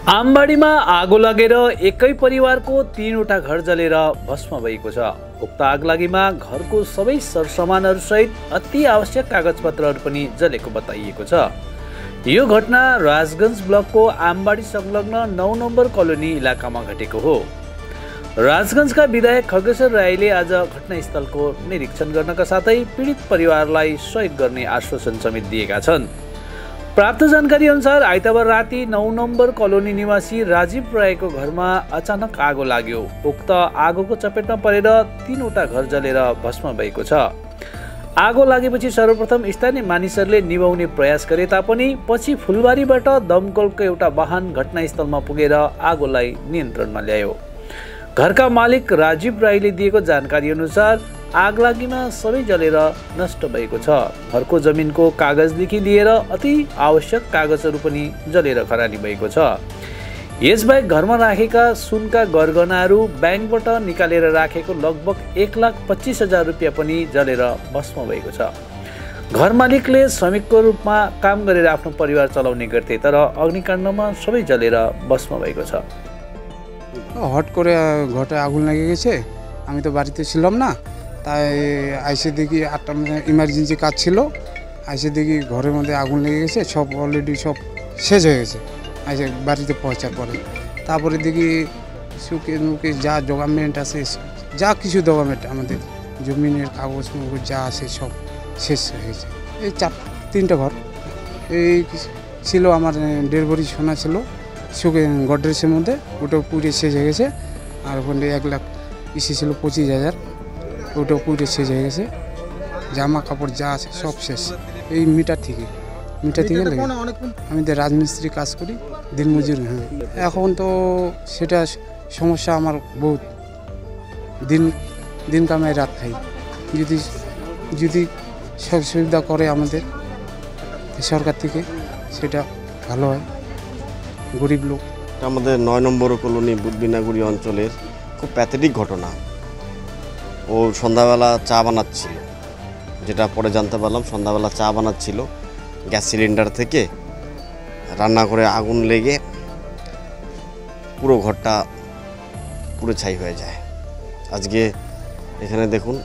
आमबाडीमा आगो लागेर एकै परिवारको 3वटा घर जलेर भस्म भएको छ। उक्त आगलागीमा घरको सबै सरसामानहरूसहित अति आवश्यक कागजपत्रहरू पनि जलेको बताइएको छ। यो घटना राजगञ्ज ब्लकको आमबाडी संलग्न 9 नम्बर कलोनी इलाकामा घटेको हो। राजगञ्जका विधायक खगेश्वर राईले आज घटनास्थलको निरीक्षण गर्नका साथै पीडित परिवारलाई सहयोग गर्ने आश्वासन समेत दिएका छन्। प्राप्त जानकारी अनुसार आइतबार राति 9 नम्बर कलोनी निवासी राजीव राईको घरमा अचानक आगो लाग्यो। उक्त आगोको चपेटमा परेर 3वटा घर जलेर भस्म भएको छ। आगो लागेपछि सर्वप्रथम स्थानीय मानिसहरूले निभाउने प्रयास गरे तापनि पछि फुलबारीबाट दमकलको एउटा वाहन घटनास्थलमा पुगेर आगोलाई नियन्त्रणमा ल्यायो। घरका मालिक राजीव राईले दिएको जानकारी अनुसार आगलागीमा सबै जलेर नष्ट भएको छ। घरको जमिनको कागजदेखि लिएर अति आवश्यक कागजहरू पनि जलेर खरानी भएको छ। यसबाहेक घरमा राखेका सुनका गरगहनाहरू, ब्याङ्कबाट निकालेर राखेको लगभग 1,25,000 रुपियाँ पनि जलेर भस्म भएको छ। घर मालिकले श्रमिकको रूपमा काम गरेर आफ्नो परिवार चलाउने गर्थे, तर अग्निकाण्डमा सबै जलेर भस्म भएको छ। হট করে ঘরে আগুন লেগে গেছে। আমি তো বাড়িতে ছিলাম না, তাই আইসে দেখি 8টার মধ্যে ইমার্জেন্সি কাজ ছিল। আইসে দেখি ঘরের মধ্যে আগুন লেগে গেছে, সব অলরেডি সব শেষ হয়ে গেছে। আইসে বাড়িতে পৌঁছার পরে তারপরে দেখি সুকে মুখে যা ডকুমেন্ট আছে, যা কিছু ডকুমেন্ট আমাদের জমিনের কাগজ যা আছে সব শেষ হয়ে গেছে। এই 3টা ঘর এই ছিল, আমার 1.5 ভরি সোনা ছিল সুকে গডরেজের মধ্যে, ওটাও পুড়ে শেষ হয়ে গেছে। আর ওখানে 1 লাখ ছিল 25,000, ওটাও পুড়ে শেষ হয়ে গেছে। জামা কাপড় যা আছে সব শেষ। এই মিটার থেকে আমি তো রাজমিস্ত্রি কাজ করি, দিনমজুর। হ্যাঁ, এখন তো সেটা সমস্যা আমার বহুত। দিন কামাই রাত খাই। যদি সব সুবিধা করে আমাদের সরকার থেকে সেটা ভালো হয়। গরিব লোক। আমাদের 9 নম্বর কলোনি বুধবিনাগুড়ি অঞ্চলের খুব প্যাথেটিক ঘটনা। ও সন্ধ্যাবেলা চা বানাচ্ছিল, যেটা পরে জানতে পারলাম সন্ধ্যাবেলা চা বানাচ্ছিল, গ্যাস সিলিন্ডার থেকে রান্না করে আগুন লেগে পুরো ঘরটা পুরো ছাই হয়ে যায়। আজকে এখানে দেখুন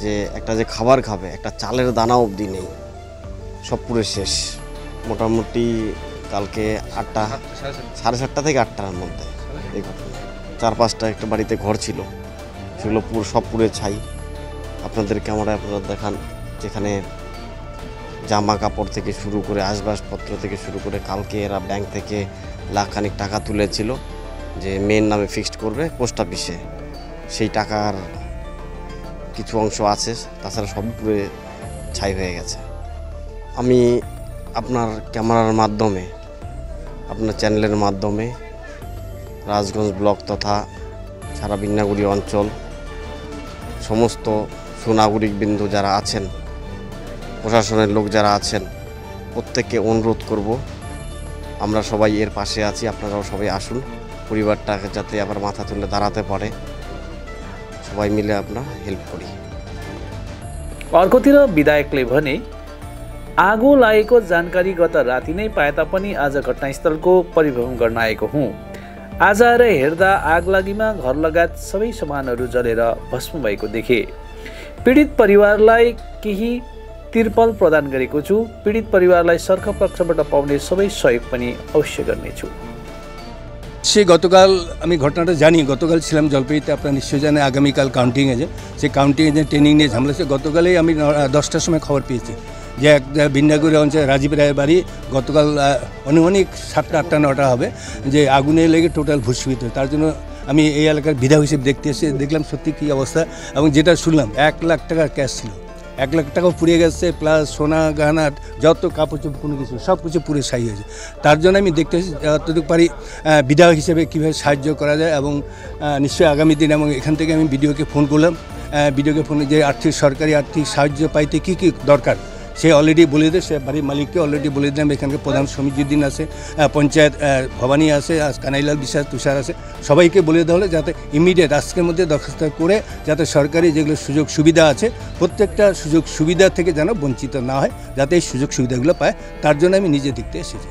যে একটা যে খাবার খাবে, একটা চালের দানা অবধি নেই, সব পুরো শেষ। মোটামুটি কালকে 7:30 থেকে 8টার মধ্যে এই ঘটনা। 4-5টা একটা বাড়িতে ঘর ছিল, সেগুলো সব পুড়ে ছাই। আপনাদের ক্যামেরায় আপনারা দেখান, যেখানে জামা কাপড় থেকে শুরু করে আসবাবপত্র থেকে শুরু করে কালকে এরা ব্যাংক থেকে লাখখানিক টাকা তুলেছিল যে মেয়ের নামে ফিক্সড করবে পোস্ট অফিসে। সেই টাকার কিছু অংশ আছে, তাছাড়া সব পুড়ে ছাই হয়ে গেছে। আমি আপনার ক্যামেরার মাধ্যমে, আপনার চ্যানেলের মাধ্যমে রাজগঞ্জ ব্লক তথা সারা বিন্নাগুড়ি অঞ্চল সমস্ত সুনাগরিকবৃন্দ যারা আছেন, প্রশাসনের লোক যারা আছেন, প্রত্যেককে অনুরোধ করব, আমরা সবাই এর পাশে আছি। আপনারাও সবাই আসুন, পরিবারটাকে যাতে আবার মাথা তুলে দাঁড়াতে পারে, সবাই মিলে আপনার হেল্প করি। अर्कोतिर विधायकले भने आगो लागेको जानकारी गत राति नै पाए तापनि आज घटनास्थलको परिभ्रमण गर्न आएको हुँ। आज आएर हेर्दा आगलागीमा घर लगायत सबै सामानहरू जलेर भस्म भएको देखे। पीडित परिवारलाई केही तिर्पल प्रदान गरेको छु। पीडित परिवारलाई सरकार पक्षबाट पाउने सबै सहयोग पनि अवश्य गर्नेछु। সে গতকাল আমি ঘটনাটা জানি, গতকাল ছিলাম জলপাইগুড়িতে, আপনারা নিশ্চয়ই জানেন আগামীকাল কাউন্টিং আছে। সেই কাউন্টিং এজেন্ট ট্রেনিং নিয়ে ঝামেলা আছে। গতকালেই আমি 10টার সময় খবর পেয়েছি যে এক বিন্নাগুড়ি অঞ্চলে রাজীব রায়ের বাড়ি গতকাল অনেক 7টা 8টা 9টা হবে যে আগুনে লেগে টোটাল ভূস্মিত। তার জন্য আমি এই এলাকার বিধায়ক হিসেবে দেখতে এসে দেখলাম সত্যি কী অবস্থা। এবং যেটা শুনলাম 1 লাখ টাকার ক্যাশ ছিল, 1 লাখ টাকাও পুড়ে গেছে, প্লাস সোনা গহনা যত কাপড় চোপড় কোনো কিছু সব কিছু পুরো ছাই হয়েছে। তার জন্য আমি দেখতে এসেছি যতটুকু পারি বিধায়ক হিসেবে কীভাবে সাহায্য করা যায়। এবং নিশ্চয়ই আগামী দিন, এবং এখান থেকে আমি বিডিওকে ফোন করলাম, বিডিওকে ফোন যে সরকারি আর্থিক সাহায্য পাইতে কী কী দরকার সে অলরেডি বলে দেয়। সে বাড়ির মালিককে অলরেডি বলে দিলাম। এখানকার প্রধান সমিতিউদ্দিন আছে, পঞ্চায়েত ভবানী আছে, কানাইলাল বিশ্বাস, তুষার আছে, সবাইকে বলে দেওয়া হলে যাতে ইমিডিয়েট আজকের মধ্যে দরখাস্ত করে যাতে সরকারি যেগুলো সুযোগ সুবিধা আছে প্রত্যেকটা সুযোগ সুবিধা থেকে যেন বঞ্চিত না হয়, যাতে এই সুযোগ সুবিধাগুলো পায়, তার জন্য আমি নিজে দেখতে এসেছি।